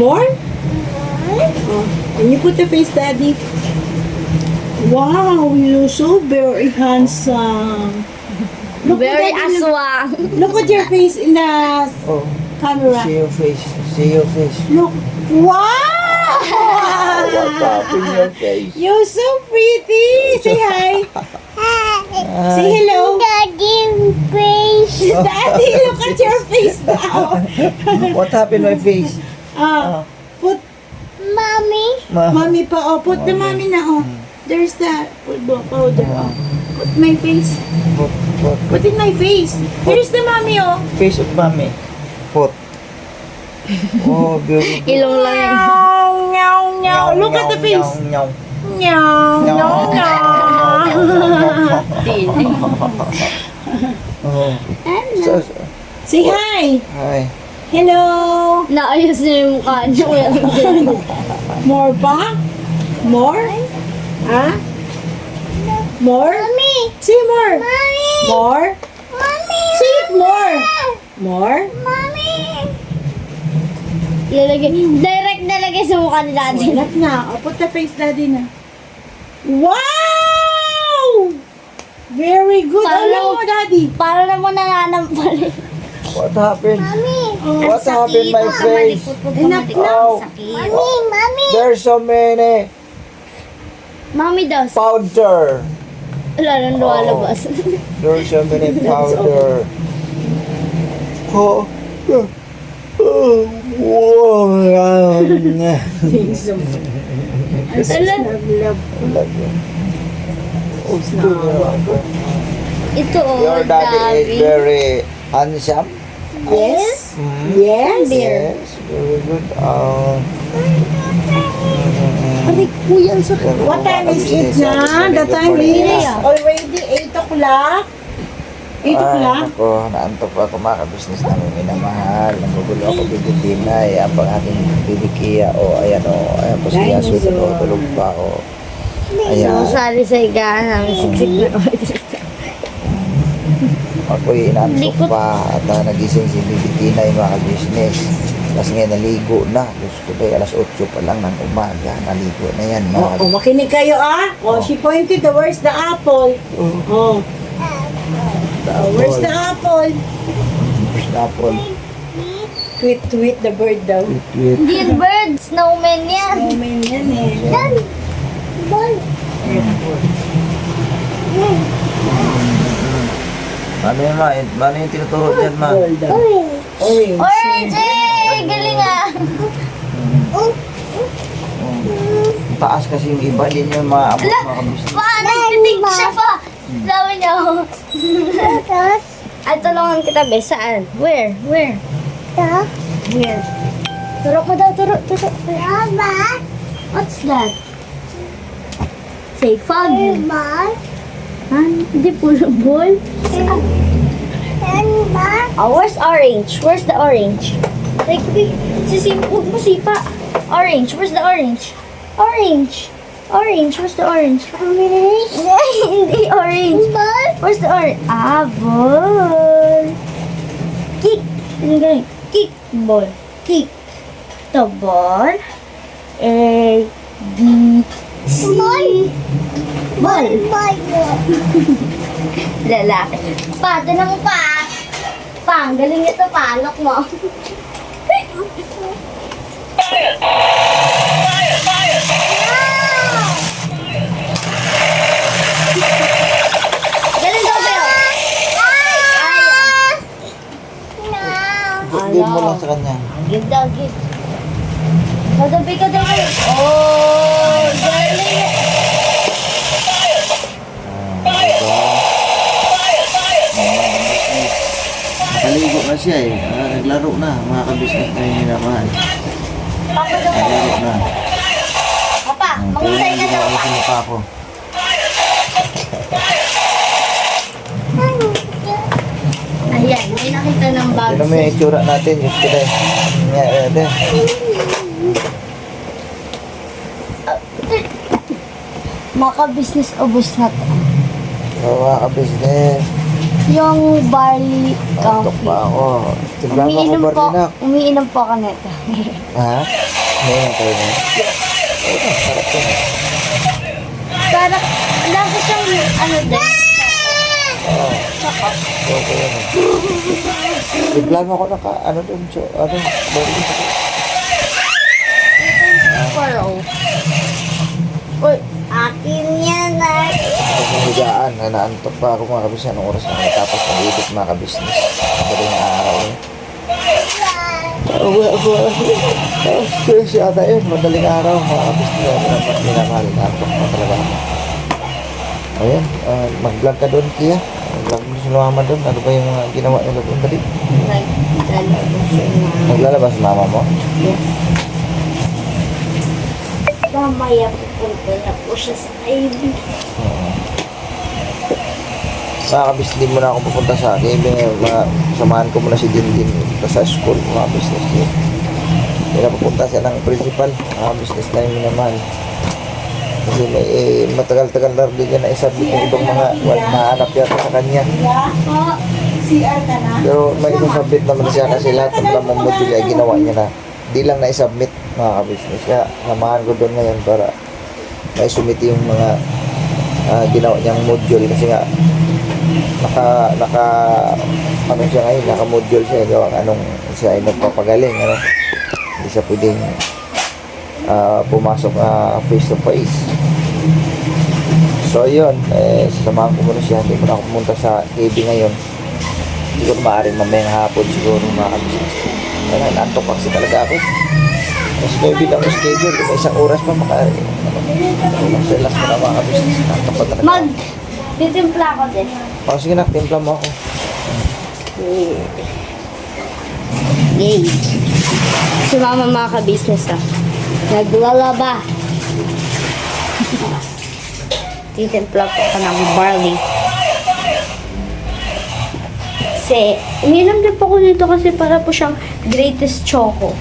More? Oh. Can you put the face, Daddy? Wow, you're so very handsome. Very Daddy, aswang. Look at your face in the Oh, camera. see your face. See your face. Look. Wow! What happened to your face? You're so pretty. Say hi. Say hello. Daddy face. Daddy, look at your face now. What happened to my face? Put Mommy. mommy pa. Oh, put the mommy na. Oh. There's the powder. Oh. Put my face. What Put in my face. Here's the mommy. Oh. face of mommy? What? Oh, beautiful. Ilong lang yan. Meow, meow. Look at the face. Meow, Meow, meow, meow. Oh. So, Say hi. hi. Hello. Naayos niya yung mukha niya. More pa? More? Ha? More? Mommy. Say more. Mommy. More? Mommy. Say it more. More? Mommy. Direct nalagay sa mukha ni Daddy. Not na. Oh, put the face, Daddy na. Wow! Very good. Parang- Ano mo, Daddy? Para naman nananampal. What happened? Mommy. What happened my face? Enough na. Oh, Sakit. Mommy. there's so many Mami daw. powder. Wala nang lumalabas. There's so many powder. Oh. Wow. Ito oh, Your daddy is dami. very handsome. Yes. Mhm. Yes. Yes, very good. Aray, kuya, ang sakit. What time is it na? The time is already 8 o'clock. 8 o'clock? Ako, naantok pa ako mga business namin minamahal. Nagugulo ako bibitinay. Ang pang aking bibikiya. Ayan ayan po siya. Dinosaur. Tulog pa ako. Ayan. Sali sa higaan namin, siksik na kami. Ako'y inaantok Likot. pa. At nagising si bibitinay mga business. Tapos ngayon naligo na. Diyos ko ba, alas 8 pa lang ng umaga. Naligo na yan. Oh, makinig kayo ah. Oh, she pointed the where's the apple. Oh. Where's the apple? Apple. Tweet, tweet the bird daw. Tweet. Hindi yan birds, snowman yan. Oh, man, yan eh. Ball. Mano yung tinuturo dyan, ma? Apple daw. Orange. Orange! Eh, galing ah. Taas kasi yung iba, hindi nyo maabot mga business. Paano? Titig siya pa. Sabi niya oh. Ay, tulungan kita, be. Saan? Where? Where? Where? Turo ko daw, turo. What's that? Say, foggy. Hindi puro ball. Oh, where's orange? Where's the orange? Like, huwag mo sipa. Orange, where's the orange? Orange. Orange, where's the orange? Hindi orange. Where's the orange? Ah, ball. Kick. Ano ganun? Kick. Ball. Kick. The ball. A, B, C. Ball. Lalaki. Pa, tinan mo pa. Pa, ang galing ito pa. Look mo. Galing daw ba yun? Give mo lang sa kanya. Give daw, give. Kadabi ka daw. Oh, galing. Nakaligo na siya eh. Naglaro na. Mga kabisnes na yung minamahal. Naglaro na. Papa, mag-isay ka daw. Ako sa mukha ko. Ayan, may nakita ng bag. Tignan mo yung itsura natin. Diyos ko dahil. Maka-business ubos na to. Mga kabisnes. Yung barley Antok coffee. pa ako. Tignan mo ako Umiinom po, barinak. umiinom po ako nito. Ha? Ngayon tayo na. Sarap to. Parang, lasa siyang, ano din. Okay yun. Bigla mo ako ano dun, bali. Coral. Uy, akin yan ah. Tapos yung higaan, naantok pa ako mga kabis. Anong oras na natapos ng ibig mga kabisnes. Pagdating na araw yun. Kaya si ata yun, madaling araw mga kabisnes. Dapat minamahal na antok pa talaga ako. Ayan, mag-vlog ka doon, Kia. Mag-vlog mo sa mama doon. Ano ba yung mga ginawa nila doon dali? Maglalabas mama mo? Yes. Mamaya pupunta na po siya sa IV. Mga kabis, hindi mo na ako pupunta sa akin. Samahan ko muna si Dindin sa school, mga business niya. Hindi na pupunta siya ng principal. Mga business na yung minamahal. Kasi may matagal-tagal na rin niya na-submit yung ibang mga nahanap yata sa kanya. CR ka na? Pero may isasubmit naman siya kasi lahat ng mga module ay ginawa niya na. Di lang na-submit mga kabisnes. Kaya samahan ko doon ngayon para ma-submit yung mga ginawa niyang module kasi nga ano siya ngayon, naka-module siya gawa anong siya ay nagpapagaling ano. Hindi siya pwedeng pumasok face to face. So yun, sasamahan ko muna siya. Hindi ko na ako pumunta sa KB ngayon. Siguro maaaring mamayang hapon siguro mga kabisnes. Kaya naantok kasi talaga ako. Mas may bilang schedule, may isang oras pa relax mo na mga kabisnes. Naantok pa talaga. Titimpla ko din. O sige na, timpla mo ako. Yay. Si mama mga ka-business naglalaba. Titimpla ko ka ng barley. Kasi, uminom din po ko nito kasi para po siyang greatest choco.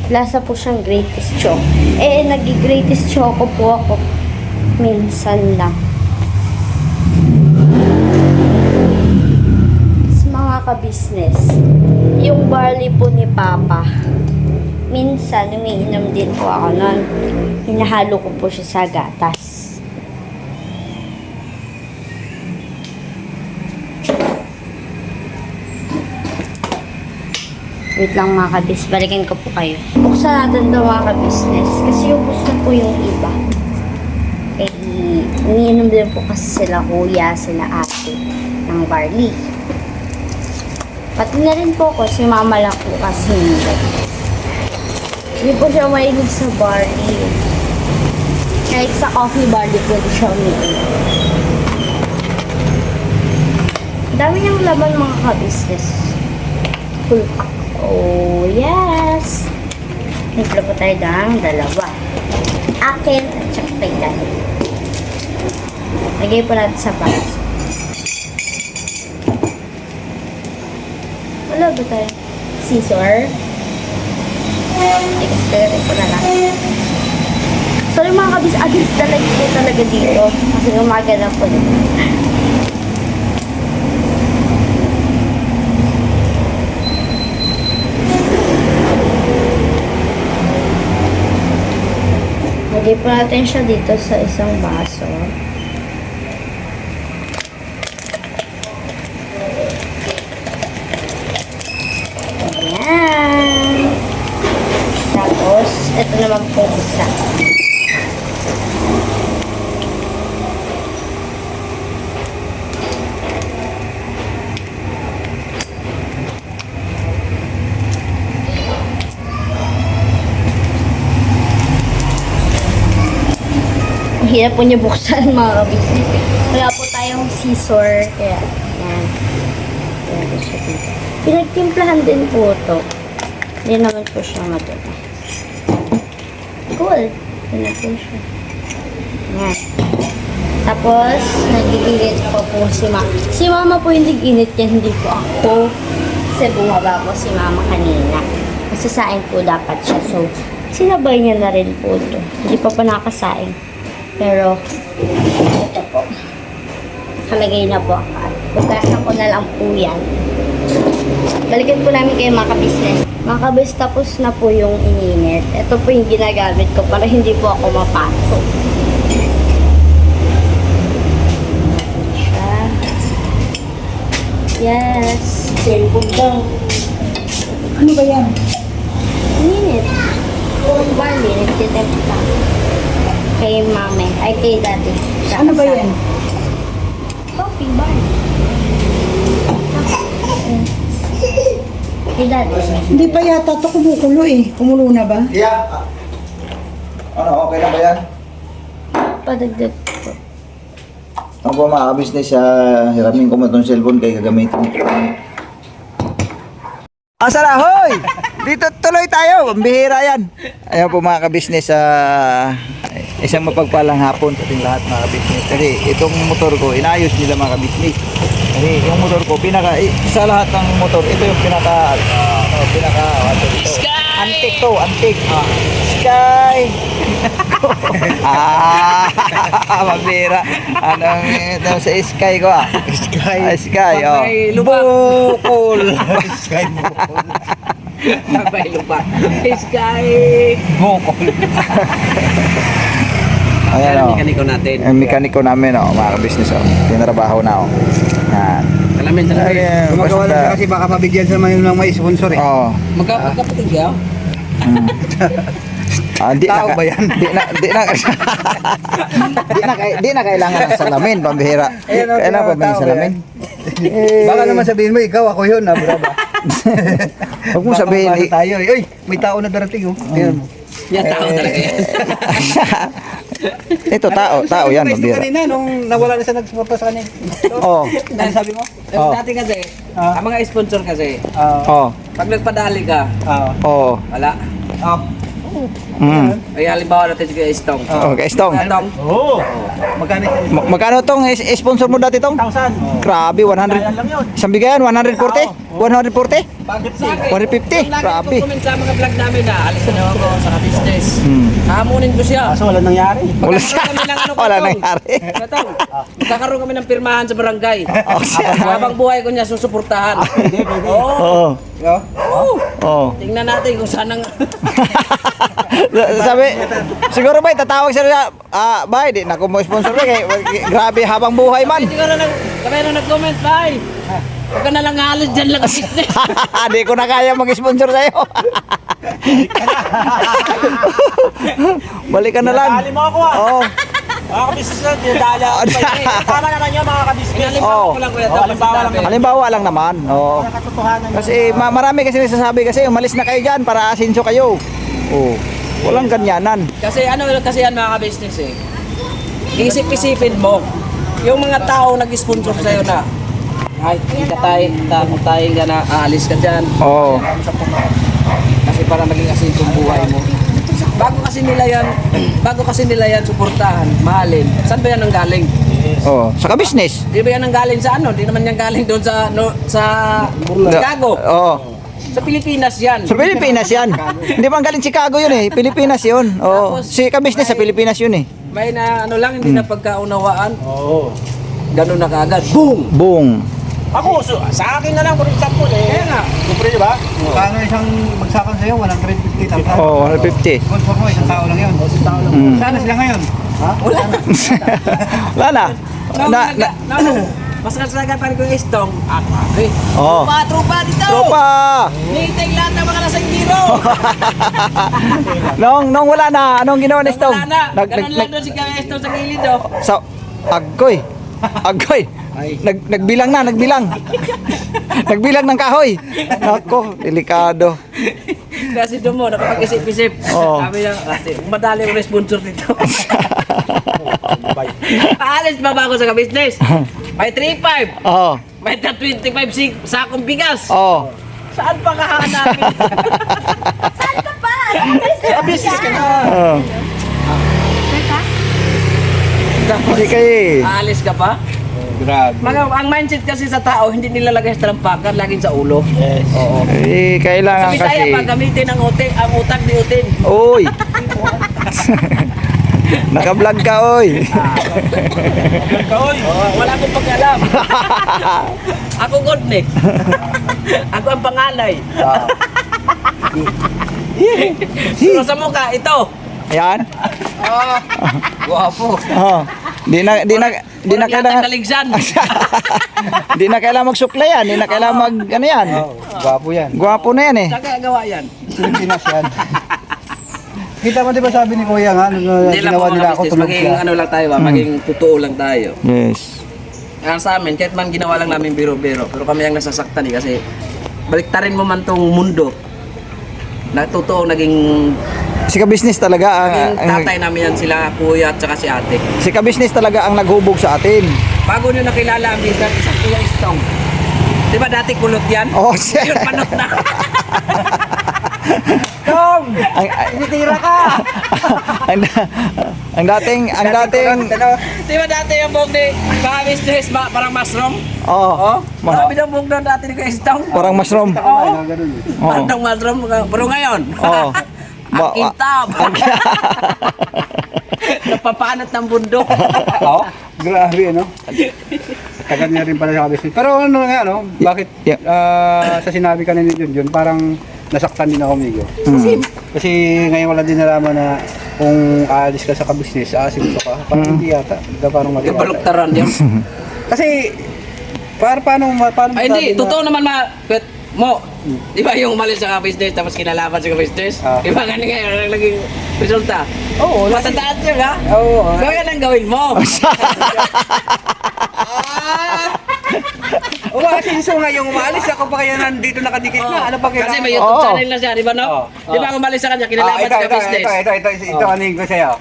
Lasa po siyang greatest choco. Nag-greatest choco po ako. Minsan lang. Ka-business. Yung barley po ni Papa, minsan umiinom din po ako nun. Hinahalo ko po siya sa gatas. Wait lang mga ka-business, balikin ko po kayo. Buksan natin daw mga ka-business kasi yung gusto po yung iba. Umiinom din po kasi sila kuya, sila ate ng barley. Pati na rin po ko, si mama lang po kasi hindi po siya mahilig sa barley. Kahit sa coffee barley po siya umiinom. Dami niyang laman mga ka-business. Full pack. Oh, yes! Nagla po tayo ng dalawa. Akin at saka kay Daddy. Lagay po natin sa box. Wala ba tayo? Scissor. Experience ko na lang. Sorry mga kabis, against the light po talaga dito. Kasi umaga na po dito. Lagay po natin siya dito sa isang baso. Ayan. Tapos, ito naman po isa. Ang hirap po niya buksan mga kabisi. Wala po tayong scissor. Kaya, yan. Ayan po siya dito. Pinagtimplahan din po ito. Hindi naman po siya madumi. Cool. Yan po siya. Yan. Tapos, nag-iinit pa po si mama. Si mama po yung nag-init yan, hindi po ako. Kasi bumaba po si mama kanina. Masasain po dapat siya. So, sinabay niya na rin po ito. Hindi pa nakasain. Pero, ito po. Nakalagay na po ako. Bukasan ko na lang po yan. Balikan po namin kayo mga ka-business. Mga ka-business, tapos na po yung ininit. gamit. Ito po yung ginagamit ko para hindi po ako mapasok. Siya. Yes. Cellphone daw. Ano ba yan? Minute. Kung Barbie, nagtitip ka. Kay mami. Ay, kay daddy. Ano ba yan? Coffee Barbie. Kay daddy. Hindi pa yata ito kumukulo eh. Kumulo na ba? Yeah. Ano, okay na ba yan? Padagdag po. Ako po mga kabisnes, hiramin ko mo itong cellphone kay gagamitin ko. Asara, hoy! Dito tuloy tayo, ang bihira yan. Ayan po mga kabisnes, isang mapagpalang hapon sa ating lahat mga kabisnes. Kasi itong motor ko, inayos nila mga kabisnes. Kasi yung motor ko, sa lahat ng motor, ito yung pinaka, antik to, antik. Sky! Mabira. Anong ito sa sky ko Sky. Sky, oh. Bukol. Sky bukol. May lupa. Sky bukol. Ayan, oh. Mekaniko natin. Ang mekaniko namin, oh, mga ka-business, oh. Tinrabaho na, oh. Yan. Alamin sa namin. Ayan, Gumagawa lang basta- kasi baka mabigyan sa mga ng may sponsor eh. Oh. Magkapatid ka? Di Tao na, ba yan? di na kailangan ng salamin, pambihira. Ayan, oh, Kailangan pa ba ng tao ba salamin? Baka naman sabihin mo, ikaw, ako yun, ha, brada. Huwag mo sabihin, Baka tayo, eh. Uy, may tao na darating, oh. Ayan mo. Yan, tao talaga yan. ito, tao yan, Guys, pambihira. kanina, nung nawala na siya nagsuporta sa kanya. Oh, Ano sabi mo? Oh. Dati kasi, ang mga sponsor kasi, oh, pag nagpadali ka, oh. wala. Ay, halimbawa natin si Kuya Istong. Okay, Stong. Istong, Magkano yun? Magkano tong sponsor mo dati tong? 1,000. Grabe, 100. Isang bigayan, 140? 140? bakit sa akin? 150? Lagi Grabe. ko comment sa mga vlog namin na alis na ako sa business. Hmm. Hamunin ko siya. Kaso wala nangyari. Wala siya. Kami ng ano, Wala Katong. nangyari. Katong, magkakaroon kami ng pirmahan sa barangay. Habang buhay ko niya susuportahan. Oo. Oo. Oo. Tingnan natin kung saan ang... Sabi, siguro ba tatawag siya bay, di na ko mo sponsor kay grabe habang buhay man. Siguro kami na nag-comment, bye. Huwag ka na lang alis dyan lang business. Di ko na kaya mag-sponsor sa'yo. Balikan na lang. Dali mo ako, ah. Oo. Mga kabisnes lang, dinadala ako pa yun, eh. Tama naman yun, mga kabisnes. Halimbawa Oo. ko lang kuya, Oo, tapos halimbawa lang. sinabi. Halimbawa lang naman. Oo. Katotohanan yun. Kasi marami kasi nagsasabi kasi umalis na kayo diyan para asinso kayo. Oo. Walang ganyanan. Kasi ano kasi yan mga ka-business eh. Isip-isipin mo, yung mga tao nag-sponsor sa'yo na, ay, tayo ka na, aalis ka dyan. Oo. Kasi para maging asin yung buhay mo. Bago kasi nila yan suportahan, mahalin. Saan ba yan ang galing? Oo. Sa business. Di ba yan ang galing sa ano? Di naman yan galing doon sa Chicago. Oo. Sa Pilipinas yan. Sa Pilipinas yan. Hindi man galing Chicago yun eh. Pilipinas yun. Oo. Tapos, Si ka-business sa Pilipinas yun eh. May na ano lang, hindi na pagkaunawaan. Oo. Ganun na kaagad. Boom! Boom. Ako, sa akin na lang, for example, eh. Kaya nga. Siyempre, di ba? Kano isang bagsakan sa'yo, 150,000. Oo, 150. Sponsor mo, isang tao lang yun. Isang tao lang. Mm. Sana sila ngayon. Ha? Wala. Wala na. Mas kasalagan pa rin ko yung Istong. Grabe. Oo. Tropa dito! Tropa! Nitay lahat ng mga nasa giro! Nung wala na, anong ginawa ni Stong? Wala na. Ganun lang doon si Kuya Istong sa gilid oh. Sa Agoy. Agoy. Nagbilang na, nagbilang. Nagbilang ng kahoy. Nako, delikado. Kasi doon mo, nakapag-isip-isip. Oo. Sabi niya, kasi madali ko na sponsor dito. Aalis pa ba ako sa business? May 3.5. Oo. May 25 sakong bigas. Oo. Saan pa kahanapin? Saan ka pa? Business ka na. Oo. Hindi kayo eh. Aalis ka pa? Grabe. Ang mindset kasi sa tao, hindi nilalagay sa talampakan, laging sa ulo. Yes. Oo. Eh, Sa kailangan Bisaya, kasi. pag gamitin ang utak di utin. Uy. Naka-vlog ka, oy. Wala akong pag-alam. Ako good, Nick. Ako ang panganay. Pero sa mukha, ito. Ayan. Guwapo. Oh. Di na kailangan Taligsan. di na kailangan magsuklay yan, di na kailangan mag ano yan. Gwapo yan. Gwapo na yan eh. Saan kaya gawa yan? Pilipinas yan. Kita mo di ba sabi ni Kuya nga, Hindi lang ginawa po nila mga ako business. tulog Maging siya. ano lang tayo ba? Maging totoo lang tayo. Yes. Kaya sa amin, kahit man ginawa lang namin biro-biro, pero kami ang nasasaktan eh, kasi baliktarin mo man tong mundo, na totoo naging Si ka-business talaga tatay namin yan, sila kuya at saka si ate. si ka-business talaga ang naghubog sa atin. Bago nyo nakilala ang business, isang kuya istong. Di ba dati kulot yan? Oh, siya. Yun, panot na. Tom! ang, Tinitira ka! ang dating Di ba dati yung buhok ni mga business, parang mushroom? oh, Marami daw buhok doon dati ni kuya istong. parang mushroom. Oo. Ganun. Oh. Parang mushroom, pero ngayon, Oh. ang kintab. Napapanat ng bundok. Oo. Grabe, ano? Tagal niya rin pala sa business. Pero ano nga, no? Bakit Yeah. sa sinabi ka na ni Junjun, parang nasaktan din ako, Migo. Hmm. Kasi ngayon ko lang din nalaman na kung aalis ka sa ka-business, aasin ka. Parang hindi yata. Parang mali Yung yata. baluktaran yan. Kasi, paano Ay masabi hindi, na- totoo naman mo. Di ba yung umalis sa business tapos kinalaban sa business? Ah. Di ba ganun ngayon ang naging resulta? Oo, Matandaan siya ka? Oo. Gawin ang gawin mo. Umasinso nga yung umalis. Ako pa kaya nandito nakadikit na. Ano pa kaya? Kasi may YouTube Oo. channel na siya, di ba no? Oo. Di ba umalis sa kanya, kinalaban sa business? Ito kanin ko sa'yo.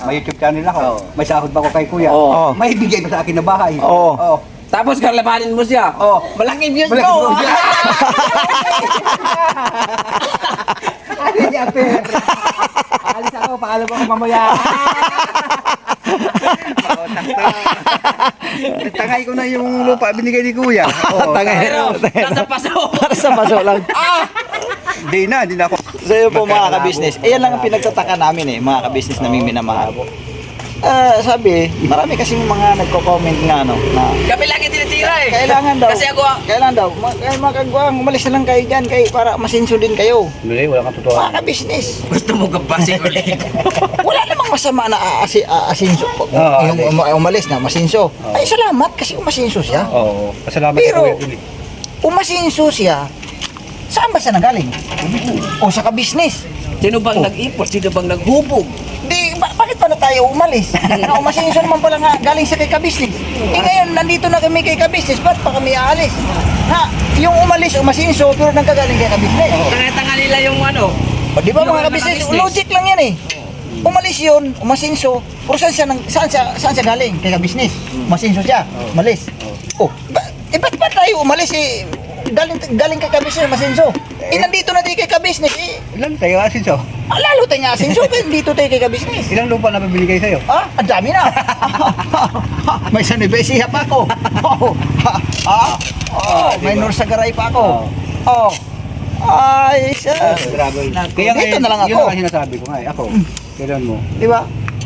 May YouTube channel ako. May sahod ba ko kay Kuya? Oo. May bigay pa sa akin na bahay. Oo. Tapos kalabanin mo siya. Oo. Malaking views Malaking ko. views. Ano niya, per? Alis ako, paalam ako mamaya. Tangay ko na yung lupa binigay ni Kuya. Oo. Pero, nasa paso. Para sa paso lang. Hindi na ako. So yun po mga ka-business, ayan lang ang pinagtataka namin mga ka-business na minamahal. Sabi, marami kasi mga nagko-comment nga na Kami lagi tinitira eh. kailangan daw, Kasi ako, kaya mga kagwang, umalis na lang kayo dyan para masinso din kayo. Hindi, wala kang totoo. Mga ka-business, gusto mo kapasin ulit. wala namang masama na asinso. Oo, Yung umalis na, masinso. Ay salamat kasi umasinso siya. Oo. Pasalamat Pero, kay Kuya Billy. umasinso siya, saan ba siya nagaling? O sa ka-business. Sino bang nag-ipot? Sino bang naghubog? Di, bakit pa na tayo umalis? Na umasinso naman pala nga galing siya kay ka-business. Eh ngayon, nandito na kami kay ka-business, ba't pa kami aalis? Ha, yung umalis, umasinso, pero nagkagaling kay ka-business. Tanga-tanga nila yung ano. O, di ba Yung mga ka-business, business. logic lang yan eh. Umalis yun, umasinso, pero saan siya galing? Kay ka-business. Umasinso siya, umalis. Oh, ba't pa tayo umalis eh? Galing kay ka-business, umasinso. Eh, nandito na tayo kay ka-business eh. Ilan tayo asin so? Lalo tayo nga asinso, nandito tayo kay ka-business. Ilang lupa na pabili kayo sa'yo? Ah, ang dami na. May sanibesiya pa ako. May Norsagaray pa ako. Oh. Ay, Grabe. Dito na lang ako. Yun ang sinasabi ko nga eh. Ako, kailan mo? Di ba?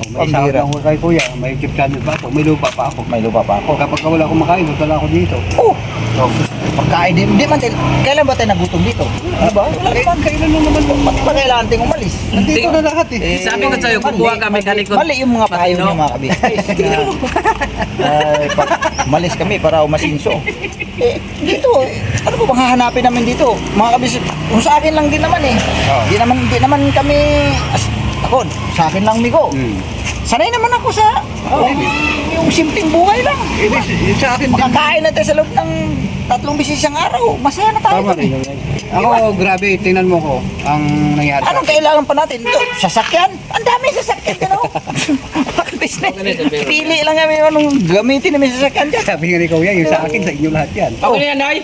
May sahod Pambira. ako kay Kuya. May YouTube channel pa ako. May lupa pa ako. May lupa pa ako. Kapag wala akong makain, wala ako dito. Oh, pagkain din. Di man, kailan ba tayo nagutom dito? Ano ba? Wala naman. Kailan mo naman? Pati ba kailangan tayong umalis? Nandito na lahat eh. Sabi ko sa'yo, kukuha kami kanikot. Mali yung mga payo Matino. niyo mga kabisnes. Malis kami para umasinso. Eh, dito, ano ba bang hahanapin namin dito? Mga kabisnes, kung sa akin lang din naman eh. Di naman kami, ako, sa akin lang migo. Sanay naman ako sa yung simpleng buhay lang. Sa akin din. Makakain natin sa loob ng 3 beses isang araw. Masaya na tayo. Tama rin. Ako, grabe, tingnan mo ko ang nangyari sa Anong kailangan pa natin? Ito, sasakyan? Ang dami sasakyan ka no? Business. Pili lang kami anong gamitin namin sasakyan dyan. Sabi nga ni Kuya, yung sa akin, sa inyo lahat yan. Ako na yan, Noy.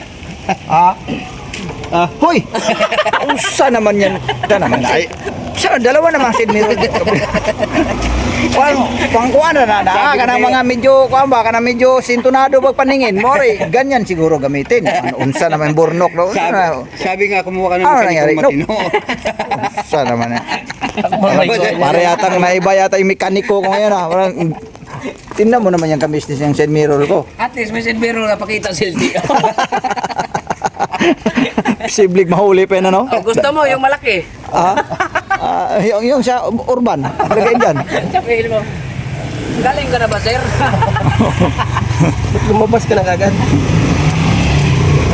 Hoy! Usa naman yan. Ito naman ay. Sana dalawa naman si Miro dito. Pangkuan na ka na mga medyo kuan ba ka na medyo sintonado pag paningin mo ganyan siguro gamitin. Ano unsa naman burnok no? Sabi nga, kumuha ka ng Ano nangyari? matino. Unsa naman. Para yatang naiba yata yung mekaniko ko ngayon ah. Tingnan mo naman yung ka-business yung side mirror ko. At least may silbiro na pakita sildi. Posibleng mahuli pa yun, ano? Oh, gusto mo yung malaki. Ah, yung sa urban, lagay dyan. Sabihin mo, galing ka na ba, sir? Lumabas ka na kagad.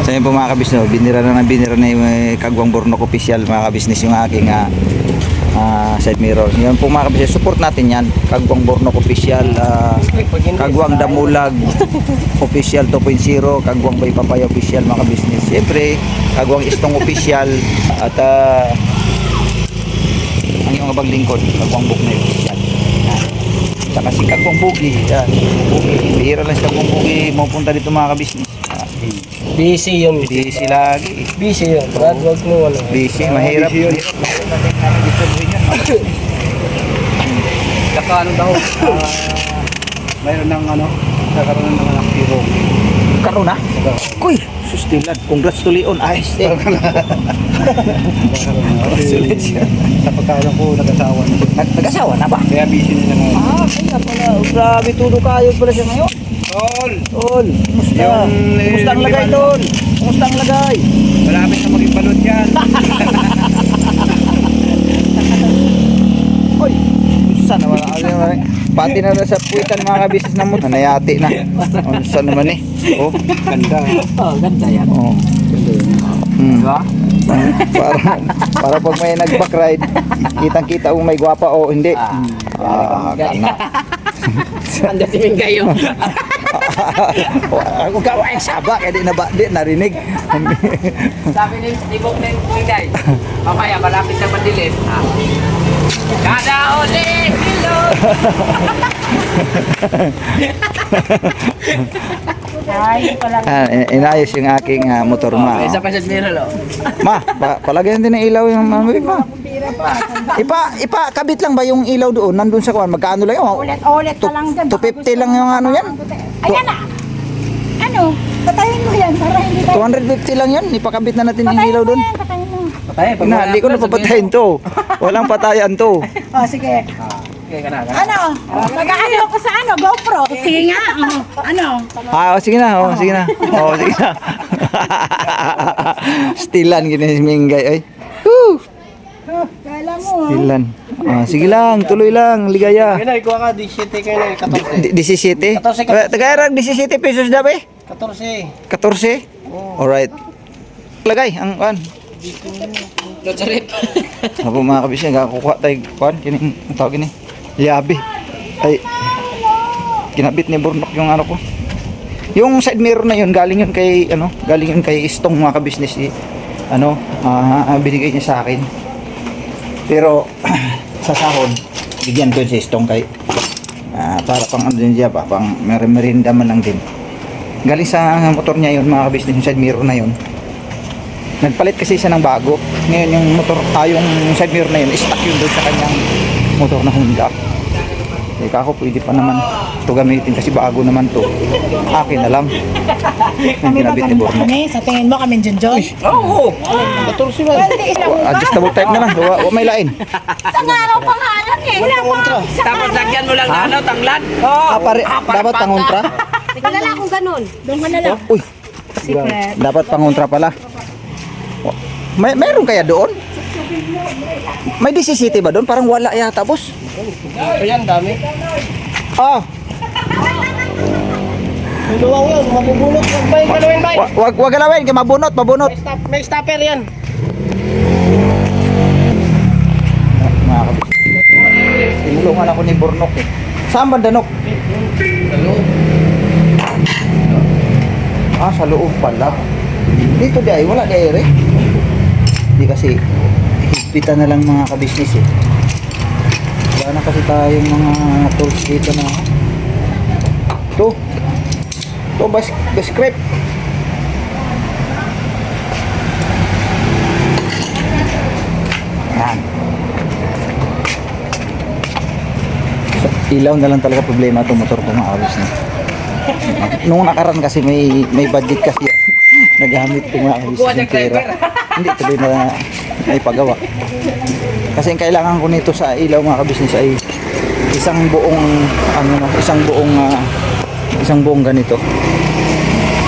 So yun po mga kabisnes, binira na yung Kagwang Bornok official mga kabisnes yung aking side mirror. Yun po mga kabisnes, support natin yan. Kagwang Bornok official, Kagwang Damulag official 2.0, Kagwang Bay Papaya official mga kabisnes. Siyempre, Kagwang Istong official at ang iyong abang lingkod, Kagwang Buknay official. Yan. Saka si Kagwang Bugi, yan. Bugi. Bihira lang si Kagwang Bugi mapunta dito mga kabisnes. Busy yun. Busy lagi. Busy yun. Wag mo ano. Busy, mahirap. Busy yun. Saka ano daw? Mayroon ng ano, nagkaroon ng anak tiro. Karoon na? Kuy, sustilan. Congrats to Leon. Ayos eh. Sa pagkaalam ko, nag-asawa na siya. Nag-asawa na ba? Kaya busy nila ngayon. Kaya pala. Grabe, tulo kayo pala siya ngayon. Tol! Tol, kumusta? Yung, Kumusta ang lagay, lima- Tol? Kumusta ang lagay? Malapit na maging balot yan. Oy, sana wala. Pati na sa puwitan mga kabisnes na mo. Nanayati na. Saan naman eh? Oh, Ganda. Oh, ganda yan. oh. Diba? Para pag may nag-back ride, kitang-kita kung may gwapa o hindi. Kana. Anda si Mingay yung. Ako gawa yung saba, kaya di narinig. Sabi ni Bok ng Mingay, mamaya malapit na madilim. Kada ulit, hello! Inayos yung aking motor ma. Isa pa siya mirror, oh. Ma, palagyan din ng ilaw yung ma. Kabit lang ba yung ilaw doon? Nandun sa kuwan, magkano lang yun? Ulit ka lang dyan. 250 lang yung ano yan? Ayan na. Ano? Patayin mo yan para hindi tayo. 250 lang yan, ipakabit na natin yung ilaw doon. Patayin mo. Patay, Hindi ko na papatayin to. Walang patayan to. Oh, sige. Okay ka na. Ano? Mag-ano ko sa ano? GoPro. Sige nga. Ano? Sige na. Sige na. Stilan gini si Mingay. Ay. Woo! Kala mo. Stilan. Sige lang, tuloy lang, ligaya. Kaya na, ikuha ka, 17 kayo na, 14. 17? 14. Tagarag 17 pesos na ba? 14. 14? Alright. Lagay, ang kuan. Lotsarip. Ako mga kabisnes, kukuha tayo kuan, kining, ang tawag gini. Liabi. Ay, kinabit ni Bornok yung ano ko. Yung side mirror na yun, galing yun kay Istong mga kabisnes. Binigay niya sa akin. Pero, sa sahod, bigyan ko yun si Istong kay, para pang ano din siya pa, pang merinda man lang din. Galing sa motor niya yun mga kabisnes, yung side mirror na yun. Nagpalit kasi siya ng bago. Ngayon yung motor, yung side mirror na yun, stuck yun doon sa kanyang motor na Honda. Teka ako, pwede pa naman ito gamitin kasi bago naman to. Akin na lang. Yung kinabit ni Bornok. Sa tingin mo kami dyan, John? Oo! 14 ba? Adjustable type na lang. May lain. Sa nga araw pangalan eh. Wala pa. Tapos lagyan mo lang na ano, tanglad. Dapat pangontra? Wala lang akong ganun. Doon ka na lang. Uy, Secret. dapat pangontra pala. Meron kaya doon? May DCCT ba doon? Parang wala yata, boss. Ayan, dami. Luwang yun, mabubulok. Huwag ba yung galawin ba? Wag galawin, kaya mabunot. May stopper yan. Mga kabis. Tinulungan ako ni Bornok eh. Saan ba Danok? Sa loob pala. Dito di ay, wala di ay Hindi kasi higpitan na lang mga kabisnes eh. Wala na kasi tayong mga tools dito na ito ba script? Yan. Ilaw na lang talaga problema itong motor ko mga kabisnes na. Nung nakaraan kasi may budget kasi nagamit ko mga kabisnes ng pera. Hindi tuloy na pagawa. Kasi ang kailangan ko nito sa ilaw mga kabisnes ay isang buong ganito.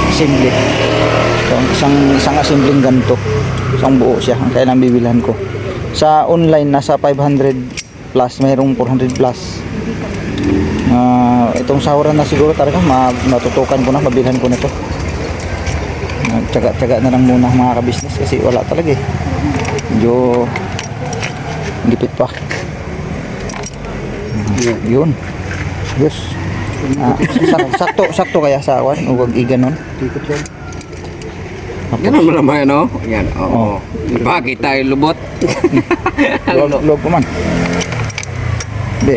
Assembly. So, isang assembling ganito. Isang buo siya. Ang kailang bibilhan ko. Sa online, nasa 500 plus. Mayroong 400 plus. Itong sahuran na siguro talaga matutukan ko na, mabilhan ko nito. Tsaga-tsaga na lang muna mga ka-business kasi wala talaga eh. Medyo gipit pa. Yun. Yes. Sakto kaya sa awan. Huwag iganon. Tikot yan. Ganun mo naman, no? Yan, oo. Bakit tayo lubot? Log pa man. Hindi.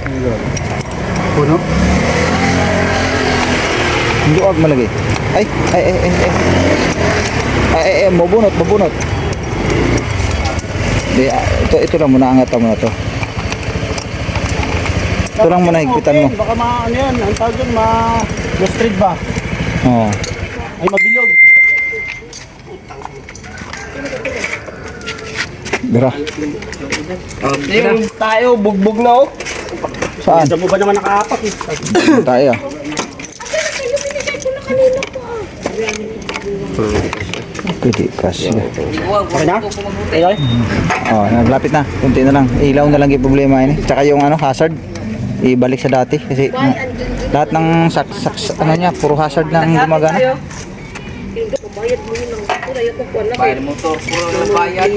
Puno? Hindi huwag malagay. Ay, mabunot. Hindi, ito lang muna, angatan mo na to. Ito lang muna, higpitan mo. Baka ano yan, ang tawag dyan, ma-street ba? Oo. Ay, mabilog. Dira. Yung tayo, bugbog na, oh. Saan? Diyan mo ba naman nakaapak eh? Tayo. Okay, di kasi. Okay na? Okay. Oh, naglapit na. Kunti na lang. Ilaw na lang yung problema yun eh. Tsaka yung hazard, ibalik sa dati. Kasi lahat ng ano niya, puro hazard na ang gumagana. Bayad mo to, puro na bayad.